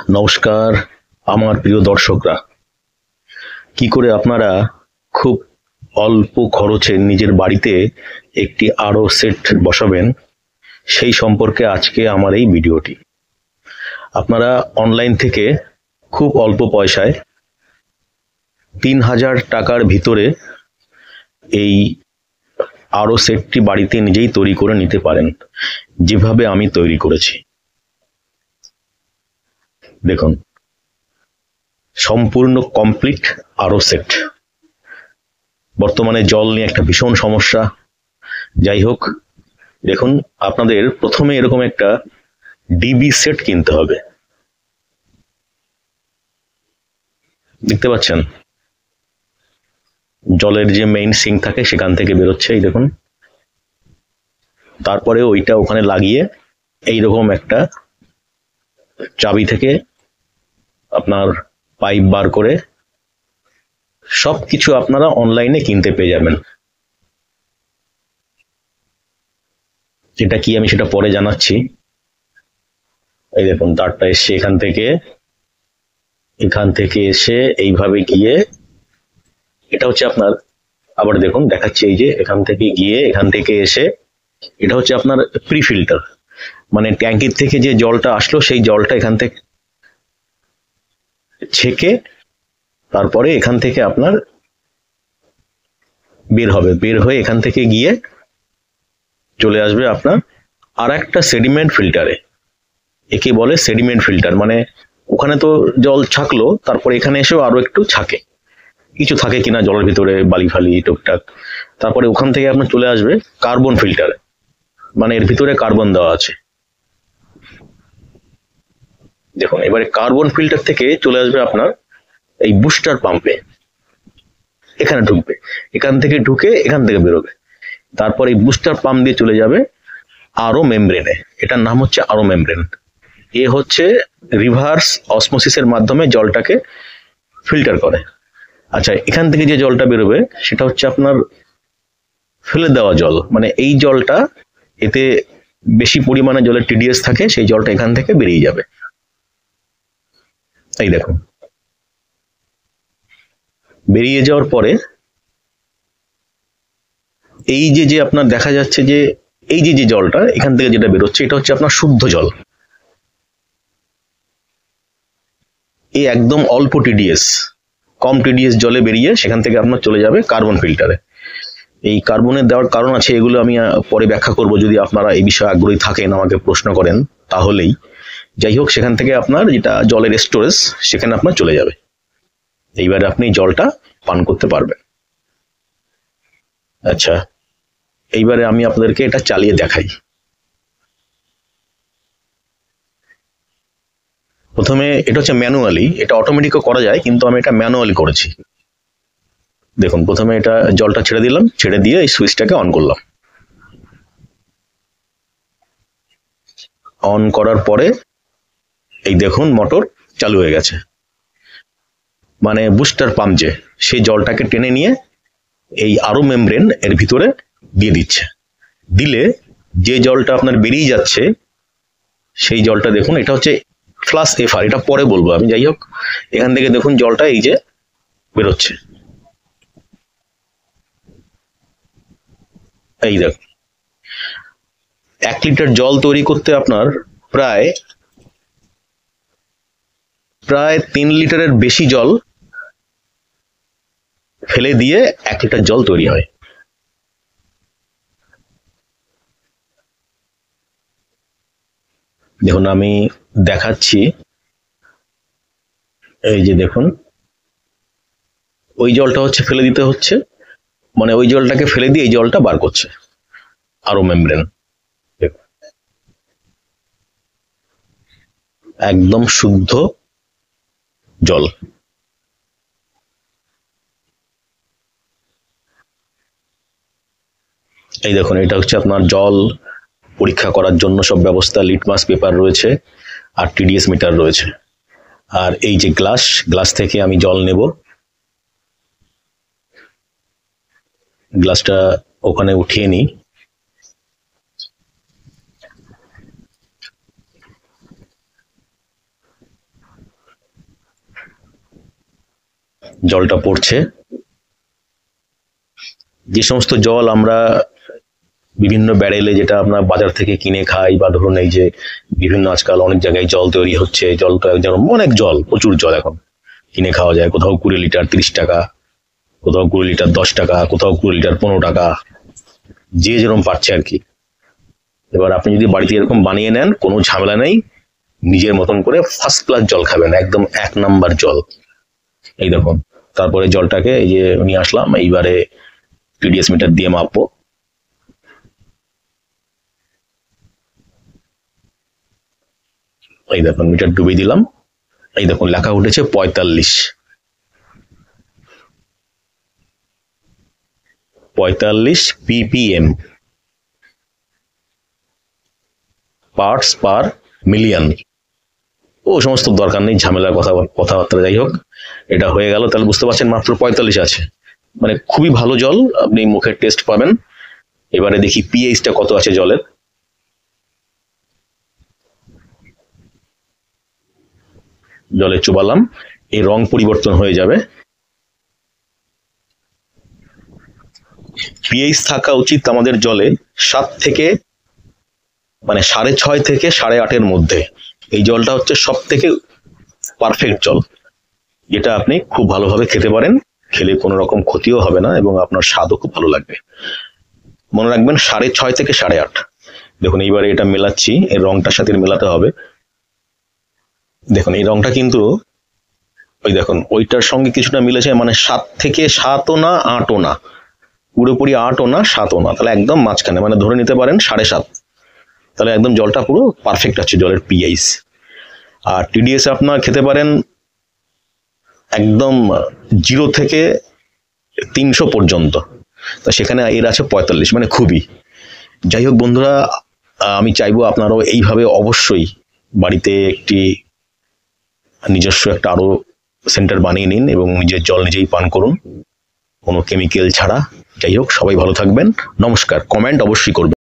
নমস্কার আমার প্রিয় দর্শকরা। কি করে আপনারা খুব অল্প খরচে নিজের বাড়িতে একটি আরও সেট বসাবেন সেই সম্পর্কে আজকে আমার এই ভিডিওটি। আপনারা অনলাইন থেকে খুব অল্প পয়সায় ৩,০০০ টাকার ভিতরে এই আরও সেটটি বাড়িতে নিজেই তৈরি করে নিতে পারেন, যেভাবে আমি তৈরি করেছি। দেখুন, সম্পূর্ণ কমপ্লিট আরও সেট। বর্তমানে জল নিয়ে একটা ভীষণ সমস্যা। যাই হোক, দেখুন, আপনাদের প্রথমে এরকম একটা ডিবি সেট কিনতে হবে। দেখতে পাচ্ছেন জলের যে মেইন সিঙ্ক থাকে সেখান থেকে বেরোচ্ছে, এই দেখুন। তারপরে ওইটা ওখানে লাগিয়ে এইরকম একটা চাবি থেকে আপনার পাইপ বার করে সবকিছু আপনারা অনলাইনে কিনতে পেয়ে যাবেন। যেটা কি আমি সেটা পরে জানাচ্ছি। এই দেখুন, তারটা এসছে এখান থেকে এসে এইভাবে গিয়ে, এটা হচ্ছে আপনার, আবার দেখুন দেখাচ্ছি, এই যে এখান থেকে গিয়ে এখান থেকে এসে এটা হচ্ছে আপনার প্রি ফিল্টার, মানে ট্যাঙ্কির থেকে যে জলটা আসলো সেই জলটা এখান থেকে ছেঁকে তারপরে এখান থেকে আপনার বের হবে, বের হয়ে এখান থেকে গিয়ে চলে আসবে আপনার আর একটা সেডিমেন্ট ফিল্টারে। একে বলে সেডিমেন্ট ফিল্টার, মানে ওখানে তো জল ছাকলো, তারপরে এখানে এসেও আরো একটু ছাকে, কিছু থাকে কিনা জলের ভিতরে, বালি ফালি টুকটাক। তারপরে ওখান থেকে আপনার চলে আসবে কার্বন ফিল্টারে, মানে এর ভিতরে কার্বন দেওয়া আছে। দেখুন, এবারে কার্বন ফিল্টার থেকে চলে আসবে আপনার এই বুস্টার পাম্পে, এখানে ঢুকবে, এখান থেকে ঢুকে এখান থেকে বেরোবে। তারপর এই বুস্টার পাম্প দিয়ে চলে যাবে আরো মেমব্রেনে, এটার নাম হচ্ছে আরো মেমব্রেন। এ হচ্ছে রিভার্স অসমোসিসের মাধ্যমে জলটাকে ফিল্টার করে। আচ্ছা, এখান থেকে যে জলটা বেরোবে সেটা হচ্ছে আপনার ফেলে দেওয়া জল, মানে এই জলটা, এতে বেশি পরিমাণে জলের টিডিএস থাকে, সেই জলটা এখান থেকে বেরিয়ে যাবে। এই দেখুন, বেরিয়ে যাওয়ার পরে এই যে যে আপনার দেখা যাচ্ছে যে এই যে যে জলটা এখান থেকে যেটা বেরোচ্ছে এটা হচ্ছে আপনার শুদ্ধ জল। এই একদম অল্প টিডিএস, কম টিডিএস জলে বেরিয়ে সেখান থেকে আপনার চলে যাবে কার্বন ফিল্টারে। এই কার্বনের দেওয়ার কারণ আছে, এগুলো আমি পরে ব্যাখ্যা করব, যদি আপনারা এই বিষয়ে আগ্রহী থাকেন, আমাকে প্রশ্ন করেন তাহলেই। যাই হোক, সেখান থেকে আপনার যেটা জলের স্টোরেজ সেখানে আপনার চলে যাবে। এইবারে আপনি জলটা পান করতে পারবেন। আচ্ছা, এইবারে আমি আপনাদেরকে এটা চালিয়ে দেখাই। প্রথমে এটা হচ্ছে ম্যানুয়ালি, এটা অটোমেটিকও করা যায়, কিন্তু আমি এটা ম্যানুয়ালি করেছি। দেখুন, প্রথমে এটা জলটা ছেড়ে দিলাম, ছেড়ে দিয়ে এই সুইচটাকে অন করলাম। অন করার পরে এই দেখুন মোটর চালু হয়ে গেছে, মানে বুস্টার পাম্প যে সেই জলটাকে টেনে নিয়ে এই আরো মেমব্রেন এর ভিতরে দিয়ে দিচ্ছে। দিলে যে জলটা আপনার বেরিয়ে যাচ্ছে সেই জলটা দেখুন, এটা হচ্ছে ফ্লাশ এফআর, এটা পরে বলবো আমি। যাই হোক, এখান থেকে দেখুন জলটা এই যে বেরোচ্ছে, এই দেখুন। 1 লিটার জল তৈরি করতে আপনার প্রায় প্রায় 3 লিটারের বেশি জল ফেলে দিয়ে 1 লিটার জল তৈরি হয়। দেখুন, আমি দেখাচ্ছি, এই যে দেখুন, ওই জলটা হচ্ছে ফেলে দিতে হচ্ছে, মানে ওই জলটাকে ফেলে দিয়ে এই জলটা বার করছে আরো মেমব্রেন। একদম শুদ্ধ জল। এই দেখুন, এটা হচ্ছে আপনার জল পরীক্ষা করার জন্য সব ব্যবস্থা, লিটমাস পেপার রয়েছে আর টিডিএস মিটার রয়েছে। আর এই যে গ্লাস থেকে আমি জল নেব, গ্লাসটা ওখানে উঠিয়ে নিই। জলটা পড়ছে। যে সমস্ত জল আমরা বিভিন্ন ব্যারেলে, যেটা আমরা বাজার থেকে কিনে খাই, বা ধরুন এই যে বিভিন্ন আজকাল অনেক জায়গায় জল তৈরি হচ্ছে, জলটা যেমন অনেক জল, প্রচুর জল এখন কিনে খাওয়া যায়, কোথাও 20 লিটার 30 টাকা, কোথাও 20 লিটার 10 টাকা, কোথাও 20 লিটার 15 টাকা, যে যেরকম পাচ্ছে আর কি। এবার আপনি যদি বাড়িতে এরকম বানিয়ে নেন, কোনো ঝামেলা নেই, নিজের মতন করে ফার্স্ট ক্লাস জল খাবেন, একদম 1 নাম্বার জল। এই দেখুন, তারপরে জলটাকে এই যে নিয়ে আসলাম, এইবারে টিডিএস মিটার দিয়ে মাপবো। এই দেখুন মিটার ডুবিয়ে দিলাম, এই দেখুন লেখা উঠেছে 45 ppm, পার্টস পার মিলিয়ন। ও সমস্ত দরকার নেই, ঝামেলার কথাবার্তা। যাই হোক, এটা হয়ে গেল। তাহলে বুঝতে পারছেন মাত্র 45 আছে, মানে খুবই ভালো জল, আপনি মুখের টেস্ট পাবেন। এবারে দেখি পিএইচটা কত আছে জলের। জলে চুবালাম, এই রং পরিবর্তন হয়ে যাবে। পিএইচ থাকা উচিত আমাদের জলে 7 থেকে, মানে 6.5 থেকে 8.5-এর মধ্যে। এই জলটা হচ্ছে সব থেকে পারফেক্ট জল, যেটা আপনি খুব ভালোভাবে খেতে পারেন, খেলে কোনো রকম ক্ষতিও হবে না এবং আপনার স্বাদও খুব ভালো লাগবে। মনে রাখবেন 6.5 থেকে 8.5। দেখুন এইবারে এটা মেলাচ্ছি, এই রংটার সাথে মেলাতে হবে। দেখুন এই রংটা কিন্তু ওই দেখুন ওইটার সঙ্গে কিছুটা মিলেছে, মানে 7 থেকে 7ও না 8ও না, পুরোপুরি 8ও না 7ও না, তাহলে একদম মাঝখানে, মানে ধরে নিতে পারেন 7.5। তাহলে একদম জলটা পুরো পারফেক্ট আছে জলের পিএইচ। আর টিডিএস আপনার খেতে পারেন একদম 0 থেকে 300 পর্যন্ত, তা সেখানে এর আছে 45, মানে খুবই। যাই হোক বন্ধুরা, আমি চাইবো আপনারাও এইভাবে অবশ্যই বাড়িতে একটি নিজস্ব একটা আরো সেন্টার বানিয়ে নিন এবং নিজের জল নিজেই পান করুন, কোনো কেমিক্যাল ছাড়া। যাই হোক, সবাই ভালো থাকবেন, নমস্কার। কমেন্ট অবশ্যই করবেন।